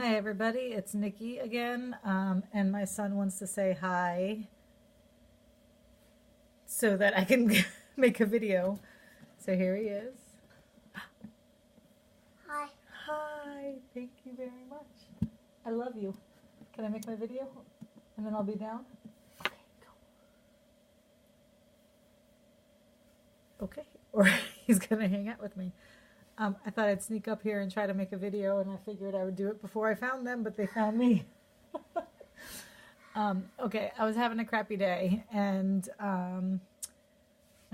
Hi everybody, it's Nikki again, and my son wants to say hi so that I can make a video. So here he is. Hi. Hi, thank you very much. I love you. Can I make my video? And then I'll be down? Okay, go. Okay, or he's gonna hang out with me. I thought I'd sneak up here and try to make a video, and I figured I would do it before I found them, but they found me. Okay, I was having a crappy day, and I'm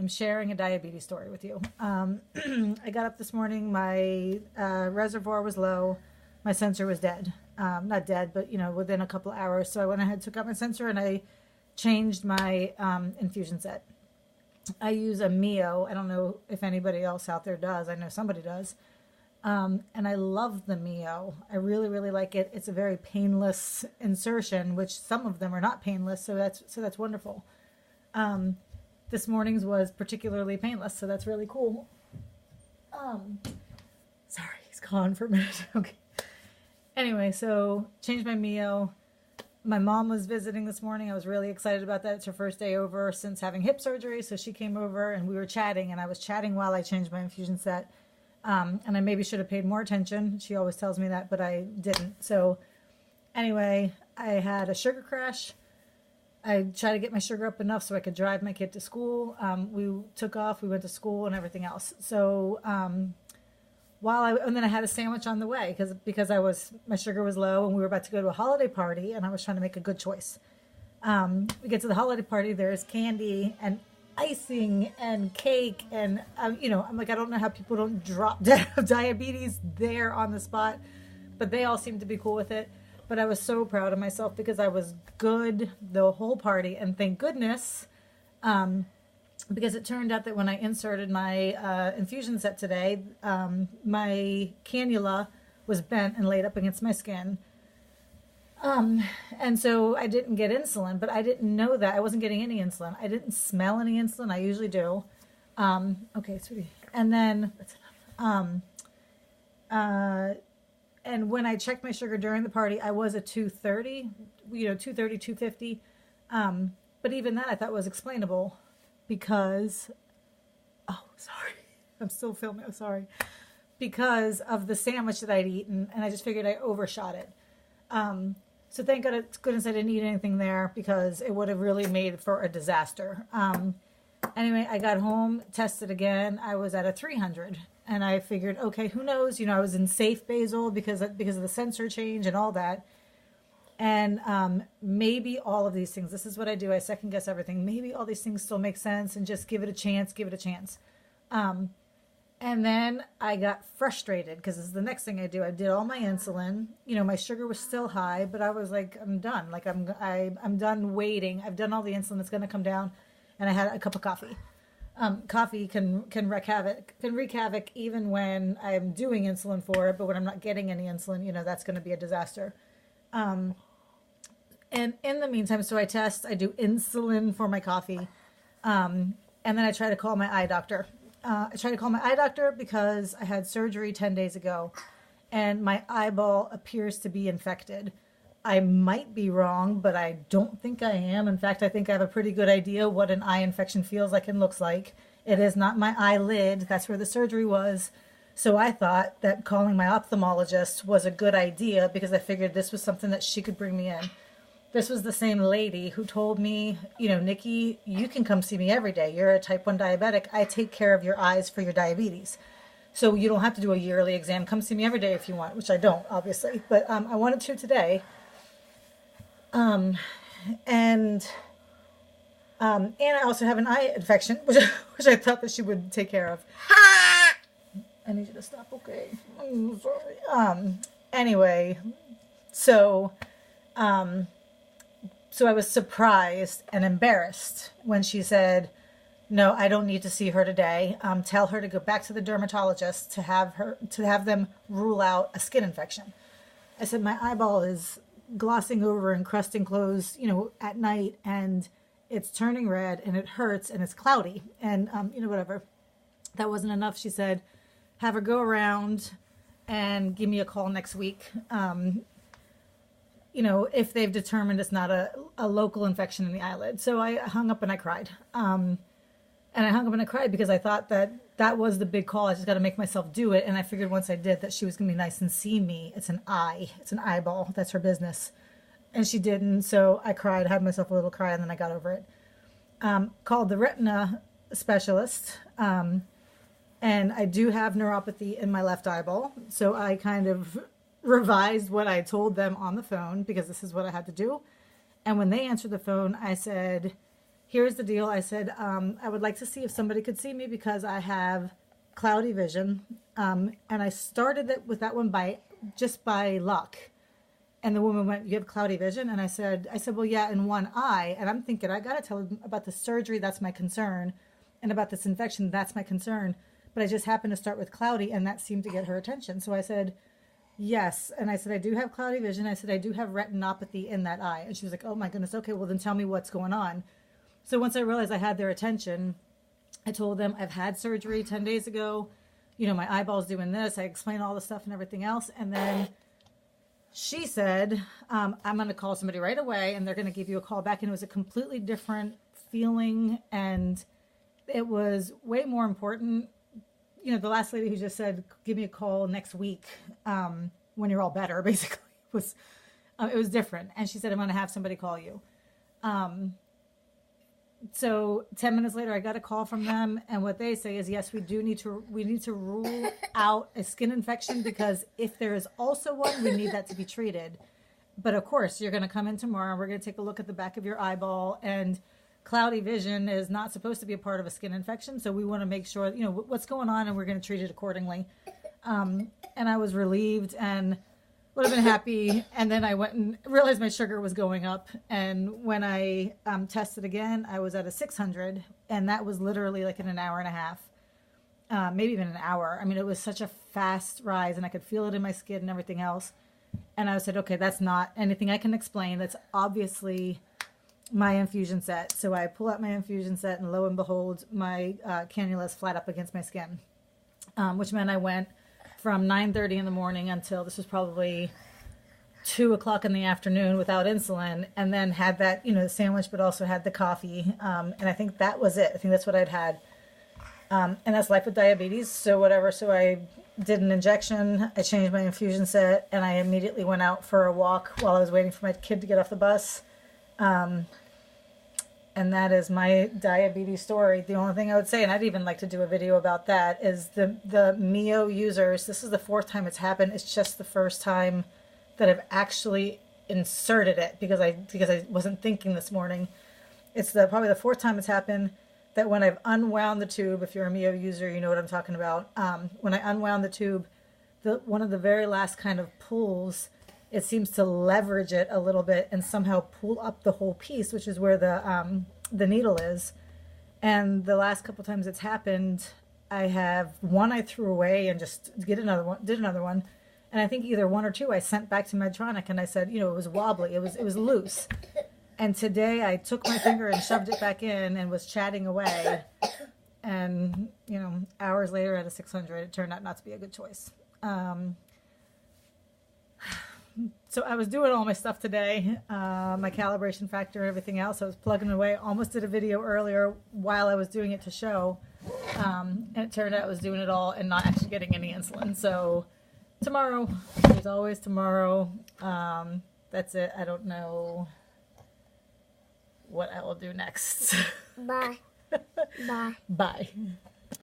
sharing a diabetes story with you. I got up this morning, my reservoir was low, my sensor was dead. Not dead, but within a couple of hours. So I went ahead, took out my sensor, and I changed my infusion set. I use a Mio. I don't know if anybody else out there does. I know somebody does. And I love the Mio. I really, really like it. It's a very painless insertion, which some of them are not painless, so that's wonderful. This morning's was particularly painless, so that's really cool. Sorry, he's gone for a minute. Okay. Anyway, so changed my Mio. My mom was visiting this morning. I was really excited about that. It's her first day over since having hip surgery. So she came over and we were chatting, and I was chatting while I changed my infusion set. And I maybe should have paid more attention. She always tells me that, but I didn't. So anyway, I had a sugar crash. I tried to get my sugar up enough so I could drive my kid to school. We took off, we went to school and everything else. So, and then I had a sandwich on the way because my sugar was low and we were about to go to a holiday party and I was trying to make a good choice. We get to the holiday party, there's candy and icing and cake and I'm like, I don't know how people don't drop dead of diabetes there on the spot, but they all seem to be cool with it. But I was so proud of myself because I was good the whole party, and thank goodness, because it turned out that when I inserted my infusion set today, my cannula was bent and laid up against my skin. And so I didn't get insulin, but I didn't know that. I wasn't getting any insulin. I didn't smell any insulin. I usually do. Okay, sweetie. And then, that's enough. And when I checked my sugar during the party, I was at 230, 230, 250. But even that I thought was explainable because, oh, sorry, I'm still filming, I'm sorry, because of the sandwich that I'd eaten, and I just figured I overshot it. So thank goodness I didn't eat anything there because it would have really made for a disaster. Anyway, I got home, tested again. I was at a 300. And I figured, okay, who knows? I was in safe basal because of the sensor change and all that. And maybe all of these things, this is what I do. I second guess everything. Maybe all these things still make sense and just give it a chance, And then I got frustrated because this is the next thing I do. I did all my insulin. My sugar was still high, but I was like, I'm done. Like I'm done waiting. I've done all the insulin that's going to come down. And I had a cup of coffee. Coffee can wreak havoc even when I'm doing insulin for it, but when I'm not getting any insulin, that's going to be a disaster. And in the meantime, so I do insulin for my coffee, and then I try to call my eye doctor. I try to call my eye doctor because I had surgery 10 days ago, and my eyeball appears to be infected. I might be wrong, but I don't think I am. In fact, I think I have a pretty good idea what an eye infection feels like and looks like. It is not my eyelid. That's where the surgery was. So I thought that calling my ophthalmologist was a good idea because I figured this was something that she could bring me in. This was the same lady who told me, Nikki, you can come see me every day. You're a type 1 diabetic. I take care of your eyes for your diabetes. So you don't have to do a yearly exam. Come see me every day if you want, which I don't, obviously. But I wanted to today. And I also have an eye infection, which I thought that she would take care of. I need you to stop, okay? I'm sorry. Anyway, so I was surprised and embarrassed when she said, no, I don't need to see her today. Tell her to go back to the dermatologist to have them rule out a skin infection. I said, my eyeball is glossing over and crusting clothes, at night, and it's turning red and it hurts and it's cloudy and, whatever. That wasn't enough. She said, have her go around and give me a call next week, if they've determined it's not a local infection in the eyelid. So I hung up and I cried. And I hung up and I cried because I thought that was the big call. I just got to make myself do it. And I figured once I did that she was going to be nice and see me. It's an eye. It's an eyeball. That's her business. And she didn't. So I cried, had myself a little cry, and then I got over it. Called the retina specialist. And I do have neuropathy in my left eyeball. So I kind of revised what I told them on the phone because this is what I had to do. And when they answered the phone, I said, here's the deal. I said, I would like to see if somebody could see me because I have cloudy vision. And I started it with that one just by luck. And the woman went, you have cloudy vision? And I said, well, yeah, in one eye. And I'm thinking, I got to tell them about the surgery. That's my concern. And about this infection. That's my concern. But I just happened to start with cloudy, and that seemed to get her attention. So I said, yes. And I said, I do have cloudy vision. I said, I do have retinopathy in that eye. And she was like, oh my goodness. Okay, well then tell me what's going on. So once I realized I had their attention, I told them I've had surgery 10 days ago. My eyeball's doing this. I explained all the stuff and everything else. And then she said, I'm going to call somebody right away and they're going to give you a call back. And it was a completely different feeling. And it was way more important. The last lady who just said, give me a call next week when you're all better, basically, it was different. And she said, I'm going to have somebody call you. So 10 minutes later, I got a call from them, and what they say is, yes, we need to rule out a skin infection because if there is also one, we need that to be treated. But of course, you're going to come in tomorrow, and we're going to take a look at the back of your eyeball, and cloudy vision is not supposed to be a part of a skin infection, so we want to make sure, what's going on, and we're going to treat it accordingly. And I was relieved and would have been happy, and then I went and realized my sugar was going up, and when I tested again, I was at a 600, and that was literally like in an hour and a half, maybe even an hour. I mean, it was such a fast rise, and I could feel it in my skin and everything else, and I said, okay, that's not anything I can explain. That's obviously my infusion set. So I pull out my infusion set, and lo and behold, my cannula is flat up against my skin, which meant I went from 9:30 in the morning until this was probably 2 o'clock in the afternoon without insulin, and then had that, sandwich, but also had the coffee. And I think that was it. I think that's what I'd had. And that's life with diabetes. So whatever. So I did an injection. I changed my infusion set, and I immediately went out for a walk while I was waiting for my kid to get off the bus. And that is my diabetes story. The only thing I would say, and I'd even like to do a video about that, is the Mio users. This is the 4th time it's happened. It's just the first time that I've actually inserted it because I wasn't thinking this morning. It's probably the 4th time it's happened that when I've unwound the tube, if you're a Mio user, you know what I'm talking about. When I unwound the tube, one of the very last kind of pulls, it seems to leverage it a little bit and somehow pull up the whole piece, which is where the needle is. And the last couple times it's happened, I have one I threw away and just did another one. And I think either 1 or 2 I sent back to Medtronic, and I said, it was wobbly, it was loose. And today I took my finger and shoved it back in and was chatting away. And, hours later at a 600, it turned out not to be a good choice. So I was doing all my stuff today, my calibration factor and everything else. I was plugging away. Almost did a video earlier while I was doing it to show. And it turned out I was doing it all and not actually getting any insulin. So tomorrow, there's always tomorrow. That's it. I don't know what I will do next. Bye. Bye. Bye.